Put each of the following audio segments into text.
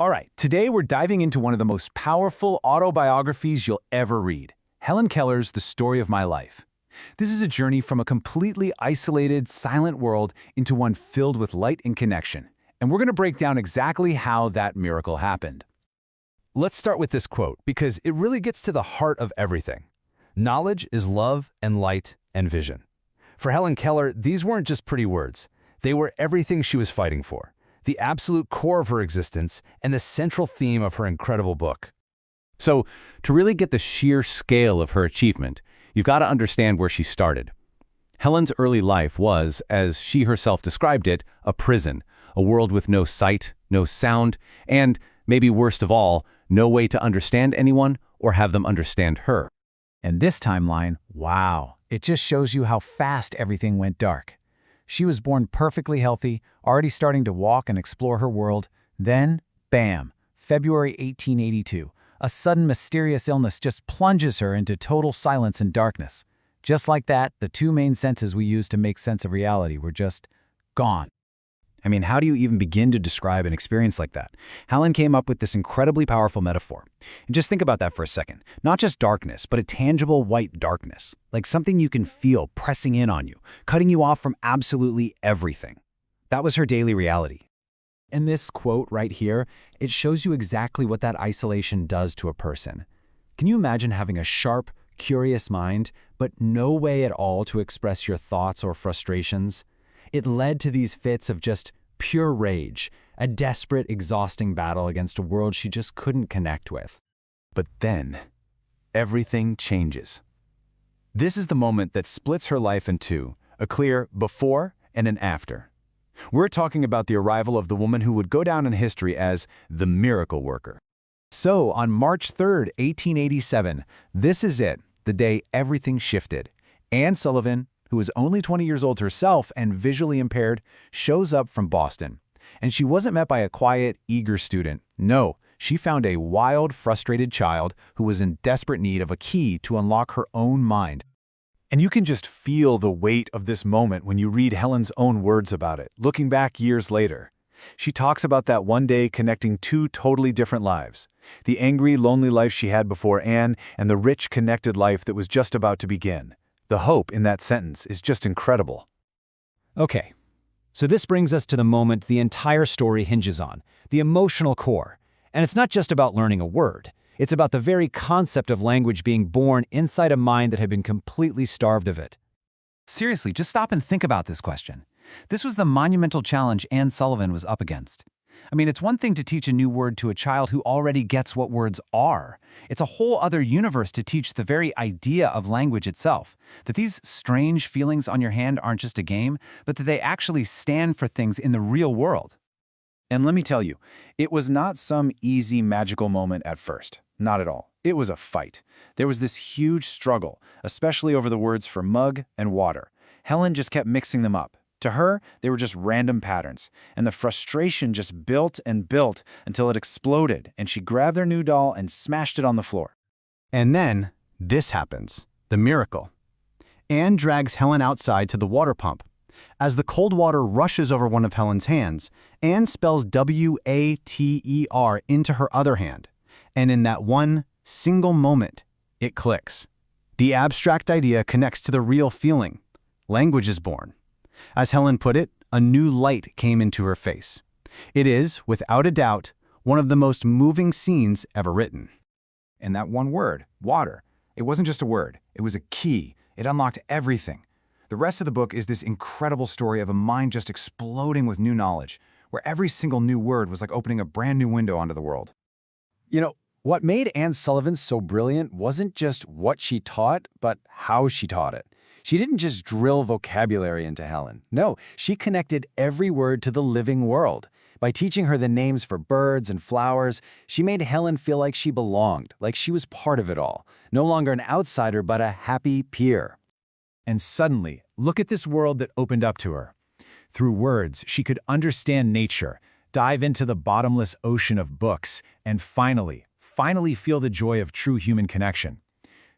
All right, today we're diving into one of the most powerful autobiographies you'll ever read, Helen Keller's The Story of My Life. This is a journey from a completely isolated, silent world into one filled with light and connection. And we're going to break down exactly how that miracle happened. Let's start with this quote because it really gets to the heart of everything. Knowledge is love and light and vision. For Helen Keller, these weren't just pretty words. They were everything she was fighting for, the absolute core of her existence and the central theme of her incredible book. So, to really get the sheer scale of her achievement, you've got to understand where she started. Helen's early life was, as she herself described it, a prison, a world with no sight, no sound, and, maybe worst of all, no way to understand anyone or have them understand her. And this timeline, wow, it just shows you how fast everything went dark. She was born perfectly healthy, already starting to walk and explore her world. Then, bam, February 1882, a sudden mysterious illness just plunges her into total silence and darkness. Just like that, the two main senses we use to make sense of reality were just gone. I mean, how do you even begin to describe an experience like that? Helen came up with this incredibly powerful metaphor. And just think about that for a second. Not just darkness, but a tangible white darkness, like something you can feel pressing in on you, cutting you off from absolutely everything. That was her daily reality. In this quote right here, it shows you exactly what that isolation does to a person. Can you imagine having a sharp, curious mind, but no way at all to express your thoughts or frustrations? It led to these fits of just pure rage, a desperate, exhausting battle against a world she just couldn't connect with. But then, everything changes. This is the moment that splits her life in two, a clear before and an after. We're talking about the arrival of the woman who would go down in history as the miracle worker. So, on March 3rd, 1887, this is it, the day everything shifted. Anne Sullivan, who was only 20 years old herself and visually impaired, shows up from Boston. And she wasn't met by a quiet, eager student. No, she found a wild, frustrated child who was in desperate need of a key to unlock her own mind. And you can just feel the weight of this moment when you read Helen's own words about it, looking back years later. She talks about that one day connecting two totally different lives. The angry, lonely life she had before Anne and the rich, connected life that was just about to begin. The hope in that sentence is just incredible. Okay, so this brings us to the moment the entire story hinges on, the emotional core. And it's not just about learning a word. It's about the very concept of language being born inside a mind that had been completely starved of it. Seriously, just stop and think about this question. This was the monumental challenge Anne Sullivan was up against. I mean, it's one thing to teach a new word to a child who already gets what words are. It's a whole other universe to teach the very idea of language itself, that these strange feelings on your hand aren't just a game, but that they actually stand for things in the real world. And let me tell you, it was not some easy, magical moment at first. Not at all. It was a fight. There was this huge struggle, especially over the words for mug and water. Helen just kept mixing them up. To her, they were just random patterns, and the frustration just built and built until it exploded, and she grabbed her new doll and smashed it on the floor. And then, this happens, the miracle. Anne drags Helen outside to the water pump. As the cold water rushes over one of Helen's hands, Anne spells W-A-T-E-R into her other hand. And in that one single moment, it clicks. The abstract idea connects to the real feeling. Language is born. As Helen put it, a new light came into her face. It is, without a doubt, one of the most moving scenes ever written. And that one word, water, it wasn't just a word, it was a key. It unlocked everything. The rest of the book is this incredible story of a mind just exploding with new knowledge, where every single new word was like opening a brand new window onto the world. You know, what made Anne Sullivan so brilliant wasn't just what she taught, but how she taught it. She didn't just drill vocabulary into Helen. No, she connected every word to the living world. By teaching her the names for birds and flowers, she made Helen feel like she belonged, like she was part of it all. No longer an outsider, but a happy peer. And suddenly, look at this world that opened up to her. Through words, she could understand nature, dive into the bottomless ocean of books, and finally feel the joy of true human connection.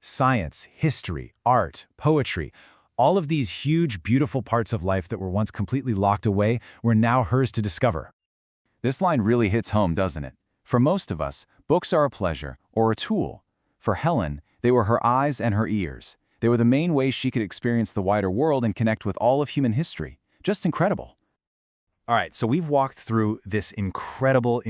Science, history, art, poetry, all of these huge, beautiful parts of life that were once completely locked away were now hers to discover. This line really hits home, doesn't it? For most of us, books are a pleasure or a tool. For Helen, they were her eyes and her ears. They were the main way she could experience the wider world and connect with all of human history. Just incredible. All right, so we've walked through this incredible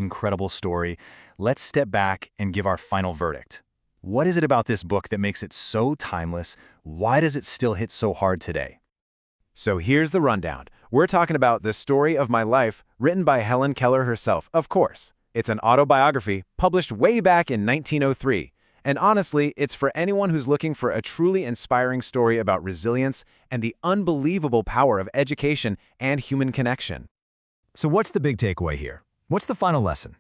story. Let's step back and give our final verdict. What is it about this book that makes it so timeless? Why does it still hit so hard today? So here's the rundown. We're talking about The Story of My Life, written by Helen Keller herself, of course. It's an autobiography published way back in 1903. And honestly, it's for anyone who's looking for a truly inspiring story about resilience and the unbelievable power of education and human connection. So what's the big takeaway here? What's the final lesson?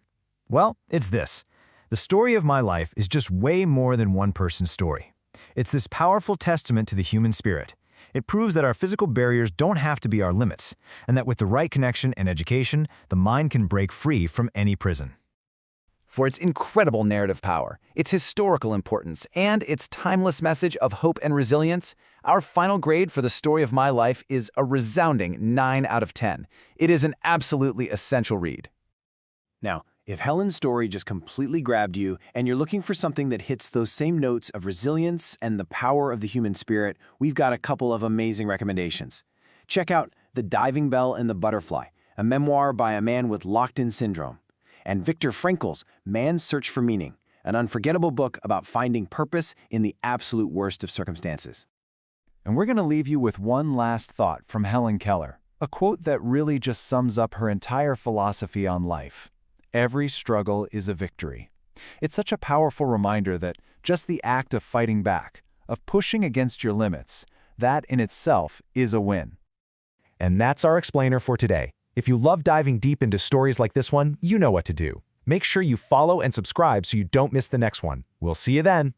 Well, it's this. The story of my life is just way more than one person's story. It's this powerful testament to the human spirit. It proves that our physical barriers don't have to be our limits, and that with the right connection and education, the mind can break free from any prison. For its incredible narrative power, its historical importance, and its timeless message of hope and resilience, our final grade for The Story of My Life is a resounding 9 out of 10. It is an absolutely essential read. Now, if Helen's story just completely grabbed you and you're looking for something that hits those same notes of resilience and the power of the human spirit, we've got a couple of amazing recommendations. Check out The Diving Bell and the Butterfly, a memoir by a man with locked-in syndrome, and Viktor Frankl's Man's Search for Meaning, an unforgettable book about finding purpose in the absolute worst of circumstances. And we're going to leave you with one last thought from Helen Keller, a quote that really just sums up her entire philosophy on life. Every struggle is a victory. It's such a powerful reminder that just the act of fighting back, of pushing against your limits, that in itself is a win. And that's our explainer for today. If you love diving deep into stories like this one, you know what to do. Make sure you follow and subscribe so you don't miss the next one. We'll see you then.